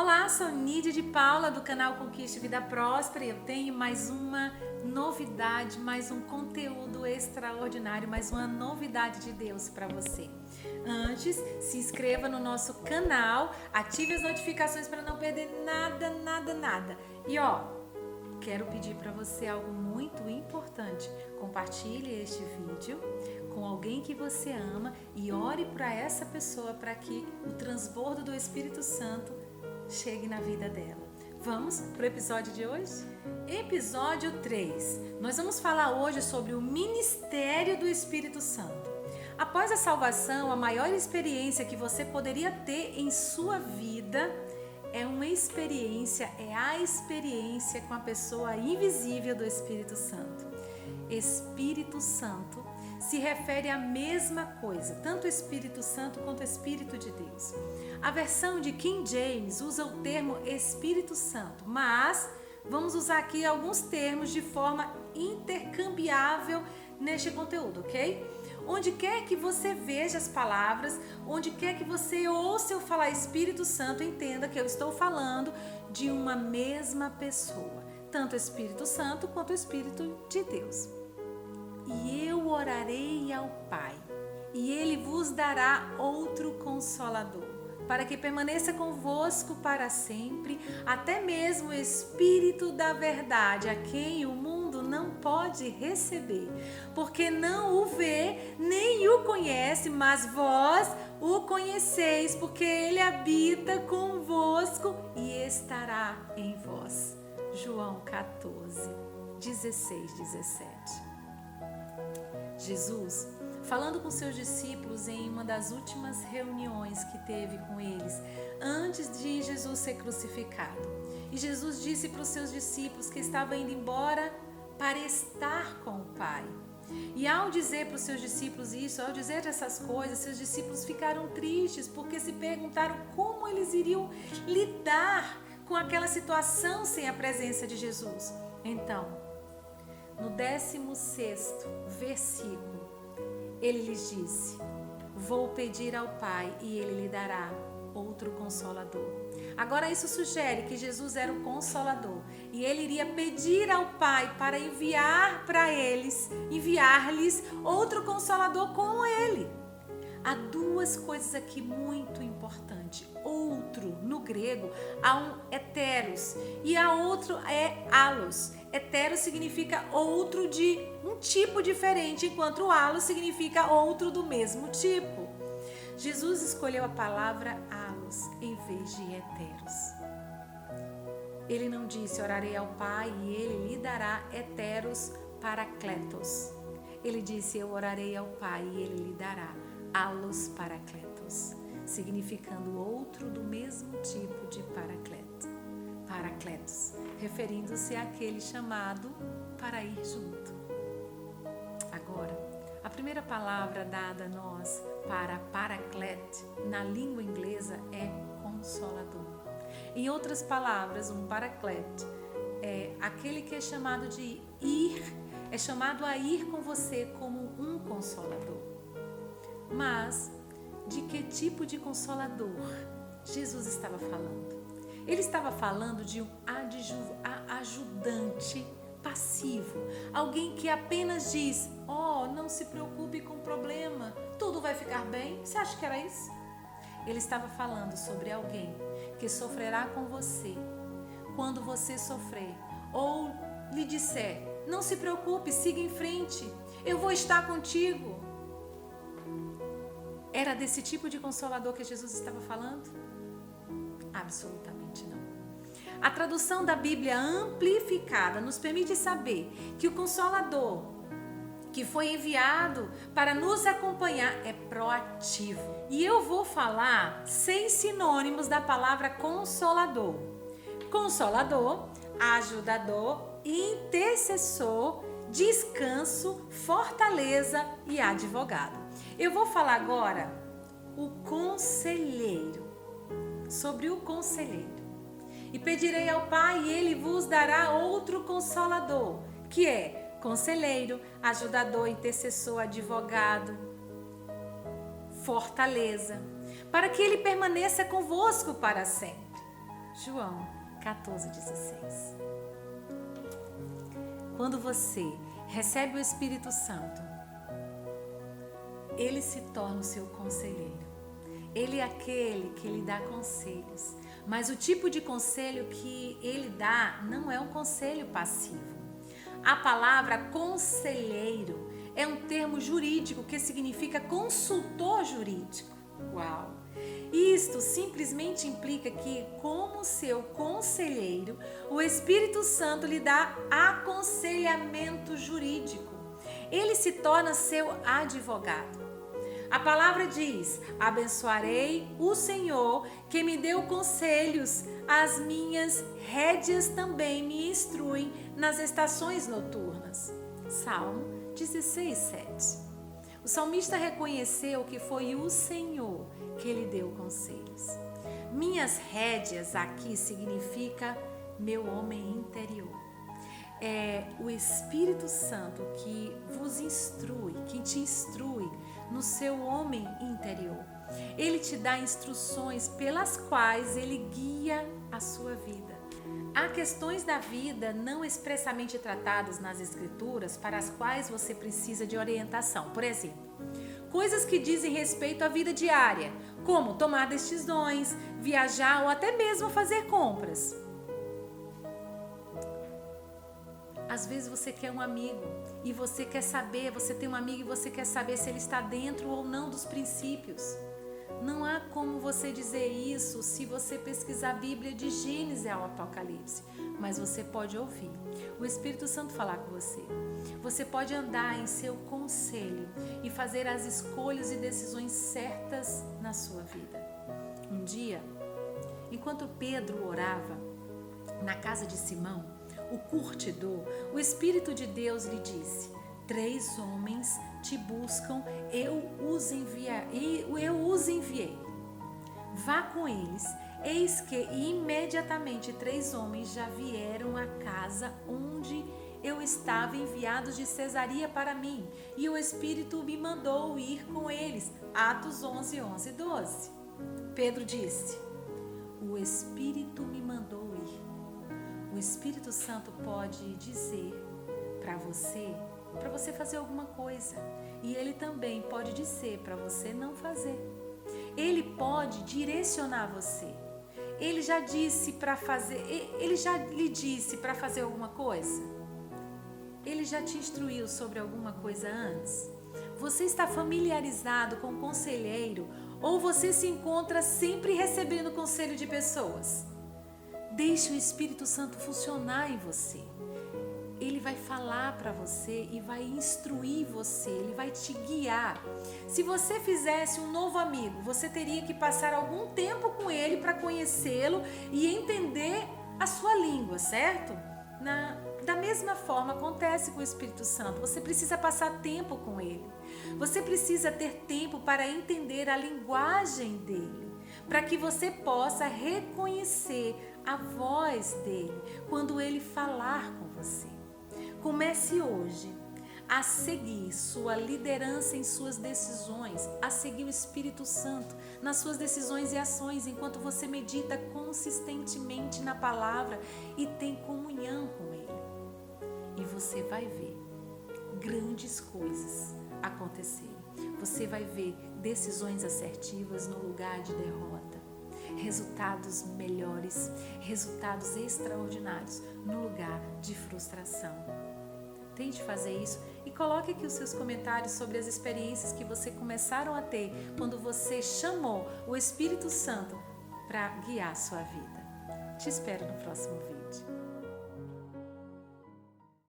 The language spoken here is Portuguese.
Olá, sou Nídia de Paula do canal Conquiste Vida Próspera e eu tenho mais uma novidade, mais um conteúdo extraordinário, mais uma novidade de Deus para você. Antes, se inscreva no nosso canal, ative as notificações para não perder nada. E quero pedir para você algo muito importante. Compartilhe este vídeo com alguém que você ama e ore para essa pessoa para que o transbordo do Espírito Santo chegue na vida dela. Vamos para o episódio de hoje? Episódio 3. Nós vamos falar hoje sobre o ministério do Espírito Santo. Após a salvação, a maior experiência que você poderia ter em sua vida é a experiência com a pessoa invisível do Espírito Santo. Espírito Santo se refere à mesma coisa, tanto o Espírito Santo quanto o Espírito de Deus. A versão de King James usa o termo Espírito Santo, mas vamos usar aqui alguns termos de forma intercambiável neste conteúdo, ok? Onde quer que você veja as palavras, onde quer que você ouça eu falar Espírito Santo, entenda que eu estou falando de uma mesma pessoa, tanto o Espírito Santo quanto o Espírito de Deus. E eu orarei ao Pai, e Ele vos dará outro Consolador, para que permaneça convosco para sempre, até mesmo o Espírito da verdade, a quem o mundo não pode receber, porque não o vê, nem o conhece, mas vós o conheceis, porque Ele habita convosco e estará em vós. João 14, 16, 17. Jesus, falando com seus discípulos em uma das últimas reuniões que teve com eles, antes de Jesus ser crucificado. E Jesus disse para os seus discípulos que estava indo embora para estar com o Pai. E ao dizer para os seus discípulos isso, ao dizer essas coisas, seus discípulos ficaram tristes porque se perguntaram como eles iriam lidar com aquela situação sem a presença de Jesus. Então, no 16º versículo, ele lhes disse: vou pedir ao Pai e ele lhe dará outro Consolador. Agora isso sugere que Jesus era o Consolador e ele iria pedir ao Pai para enviar-lhes outro Consolador como ele. Há duas coisas aqui muito importantes. Outro, no grego, há um heteros e a outro é allos. Heteros significa outro de um tipo diferente, enquanto o allos significa outro do mesmo tipo. Jesus escolheu a palavra allos em vez de heteros. Ele não disse orarei ao Pai e ele lhe dará heteros paracletos. Ele disse eu orarei ao Pai e ele lhe dará allos paracletos, significando outro do mesmo tipo de paracletos, referindo-se àquele chamado para ir junto. Agora, a primeira palavra dada a nós para paraclete na língua inglesa é consolador. Em outras palavras, um paraclete é aquele que é chamado de ir, é chamado a ir com você como um consolador. Mas de que tipo de consolador Jesus estava falando? Ele estava falando de um ajudante passivo, alguém que apenas diz: não se preocupe com o problema, tudo vai ficar bem. Você acha que era isso? Ele estava falando sobre alguém que sofrerá com você quando você sofrer, ou lhe disser: não se preocupe, siga em frente, eu vou estar contigo. Era desse tipo de consolador que Jesus estava falando? Absolutamente não. A tradução da Bíblia amplificada nos permite saber que o Consolador que foi enviado para nos acompanhar é proativo. E eu vou falar 6 sinônimos da palavra consolador. Consolador, ajudador, intercessor, descanso, fortaleza e advogado. Eu vou falar agora sobre o conselheiro. E pedirei ao Pai e ele vos dará outro consolador, que é conselheiro, ajudador, intercessor, advogado, fortaleza, para que ele permaneça convosco para sempre. João 14,16. Quando você recebe o Espírito Santo, ele se torna o seu conselheiro. Ele é aquele que lhe dá conselhos. Mas o tipo de conselho que ele dá não é um conselho passivo. A palavra conselheiro é um termo jurídico que significa consultor jurídico. Uau! Isto simplesmente implica que, como seu conselheiro, o Espírito Santo lhe dá aconselhamento jurídico. Ele se torna seu advogado. A palavra diz: abençoarei o Senhor que me deu conselhos, as minhas rédeas também me instruem nas estações noturnas. Salmo 16:7. O salmista reconheceu que foi o Senhor que lhe deu conselhos. Minhas rédeas aqui significa meu homem interior. É o Espírito Santo que vos instrui, que te instrui no seu homem interior. Ele te dá instruções pelas quais ele guia a sua vida. Há questões da vida não expressamente tratadas nas Escrituras para as quais você precisa de orientação. Por exemplo, coisas que dizem respeito à vida diária, como tomar decisões, viajar ou até mesmo fazer compras. Às vezes você quer um amigo e você quer saber, você tem um amigo e você quer saber se ele está dentro ou não dos princípios. Não há como você dizer isso se você pesquisar a Bíblia de Gênesis ao Apocalipse, mas você pode ouvir o Espírito Santo falar com você. Você pode andar em seu conselho e fazer as escolhas e decisões certas na sua vida. Um dia, enquanto Pedro orava na casa de Simão, o curtidor, o Espírito de Deus lhe disse: 3 homens te buscam, eu os enviei. Vá com eles. Eis que imediatamente 3 homens já vieram à casa onde eu estava, enviados de Cesareia para mim, e o Espírito me mandou ir com eles. Atos 11:12. Pedro disse: o Espírito me mandou ir. O Espírito Santo pode dizer para você fazer alguma coisa, e ele também pode dizer para você não fazer. Ele pode direcionar você. Ele já disse para fazer, ele já lhe disse para fazer alguma coisa? Ele já te instruiu sobre alguma coisa antes? Você está familiarizado com o conselheiro ou você se encontra sempre recebendo conselho de pessoas? Deixe o Espírito Santo funcionar em você. Ele vai falar para você e vai instruir você, ele vai te guiar. Se você fizesse um novo amigo, você teria que passar algum tempo com ele para conhecê-lo e entender a sua língua, certo? Da mesma forma acontece com o Espírito Santo. Você precisa passar tempo com ele. Você precisa ter tempo para entender a linguagem dele, para que você possa reconhecer a voz dele quando ele falar com você. Comece hoje a seguir sua liderança em suas decisões, a seguir o Espírito Santo nas suas decisões e ações, enquanto você medita consistentemente na palavra e tem comunhão com ele. E você vai ver grandes coisas acontecerem. Você vai ver decisões assertivas no lugar de derrota, resultados melhores, resultados extraordinários no lugar de frustração. Tente fazer isso e coloque aqui os seus comentários sobre as experiências que você começaram a ter quando você chamou o Espírito Santo para guiar a sua vida. Te espero no próximo vídeo.